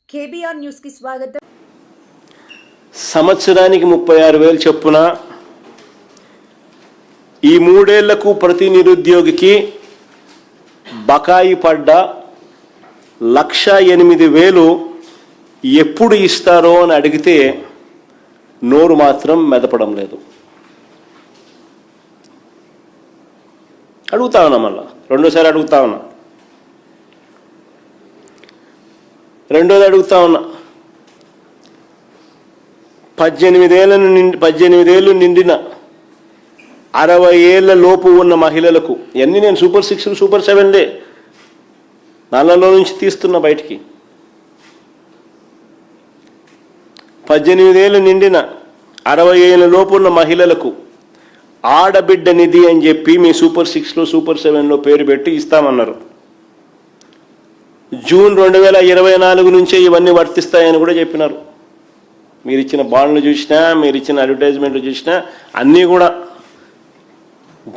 KBR news కి స్వాగతం. సంవత్సరానికి 36,000 చొప్పున ఈ 3 ఏళ్లకు ప్రతి నిరుద్యోగికి బకాయి పడ్డ 1,08,000 ఎప్పుడు ఇస్తారో అని అడిగితే నోరు మాత్రం మెదపడం లేదు. అడుగుతా ఉన్నా, మళ్ళా రెండోసారి అడుగుతా ఉన్నా, రెండోది అడుగుతా ఉన్నా. 18 ఏళ్ళు నిండిన 60 ఏళ్ల లోపు ఉన్న మహిళలకు, ఇవన్నీ నేను సూపర్ 6 సూపర్ 7లే నాళ్ళలో నుంచి తీస్తున్నా బయటికి. 18 ఏళ్ళు నిండిన 60 ఏళ్ళ లోపు ఉన్న మహిళలకు ఆడబిడ్డ నిధి అని చెప్పి మీ సూపర్ 6లో సూపర్ 7లో పేరు పెట్టి ఇస్తామన్నారు. జూన్ 2024 నుంచే ఇవన్నీ వర్తిస్తాయని కూడా చెప్పినారు. మీరు ఇచ్చిన బాండ్లు చూసినా, మీరు ఇచ్చిన అడ్వర్టైజ్మెంట్లు చూసినా అన్నీ కూడా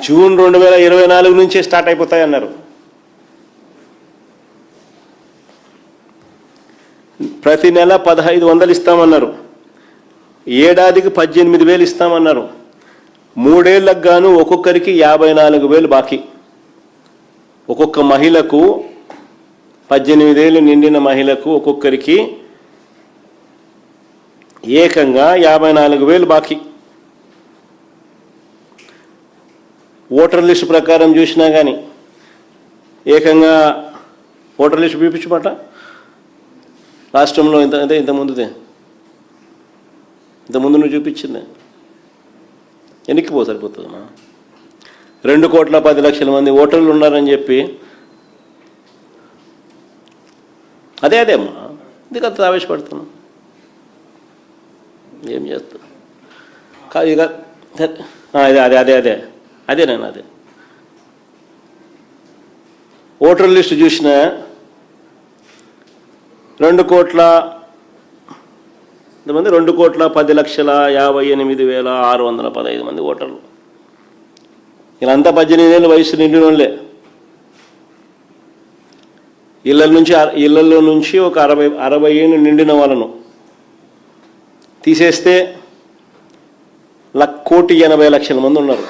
జూన్ 2024 నుంచే స్టార్ట్ అయిపోతాయన్నారు. ప్రతి నెల 1,500 ఇస్తామన్నారు. ఏడాదికి 18,000 ఇస్తామన్నారు. 3 ఏళ్లకు గాను ఒక్కొక్కరికి 54,000 బాకీ. ఒక్కొక్క మహిళకు 18 ఏళ్ళు నిండిన మహిళకు ఒక్కొక్కరికి ఏకంగా 54,000 బాకీ. ఓటర్ లిస్టు ప్రకారం చూసినా కానీ ఏకంగా ఓటర్ లిస్టు చూపించమాట రాష్ట్రంలో ఇంతకుముందు నువ్వు చూపించింది ఎన్నికిపో సరిపోతుందమ్మా. 2,10,00,000 మంది ఓటర్లు ఉన్నారని చెప్పి అదే అమ్మా, ఇది అంత ఆవేశపడుతున్నా. ఏం చేస్తా కాదు ఇక అదే నేను ఓటర్ లిస్టు చూసిన 2,10,58,615 మంది ఓటర్లు. వీళ్ళంతా 18 ఏళ్ళ వయసు నిండిన వాళ్ళే. ఇళ్లలో నుంచి ఒక 60 ఏళ్ళు నిండిన వాళ్ళను తీసేస్తే 1,80,00,000 మంది ఉన్నారు.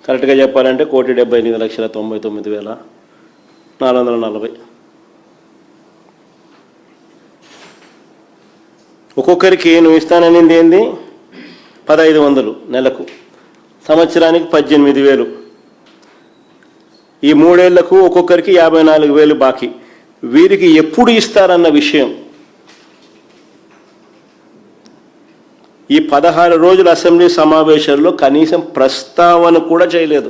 కరెక్ట్గా చెప్పాలంటే 1,78,99,440. ఒక్కొక్కరికి నువ్వు ఇస్తాననింది ఏంది 1,500 నెలకు, సంవత్సరానికి 18,000. ఈ 3 ఏళ్లకు ఒక్కొక్కరికి 54,000 బాకీ. వీరికి ఎప్పుడు ఇస్తారన్న విషయం ఈ 16 రోజుల అసెంబ్లీ సమావేశాల్లో కనీసం ప్రస్తావన కూడా చేయలేదు.